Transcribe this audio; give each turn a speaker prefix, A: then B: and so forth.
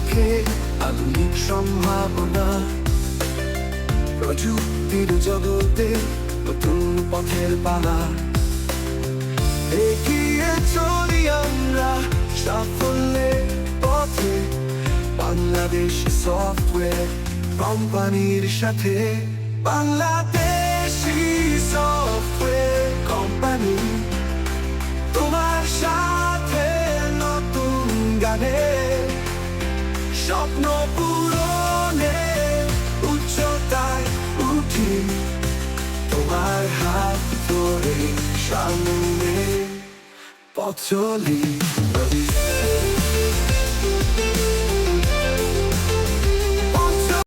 A: চোখে আধুনিক সম্ভাবনা, প্রযুক্তির জগতে নতুন পথের পালা। এগিয়ে চলি আমরা সাফল্যের পথে, বাংলাদেশ সফটওয়্যার কোম্পানির সাথে। বাংলাদেশি সফটওয়্যার কোম্পানি, তোমার সাথে নতুন গানে, স্বপ্ন পূরণে উচ্চতায় উঠি, তোমার হাত ধরে সামনে পথ চলি।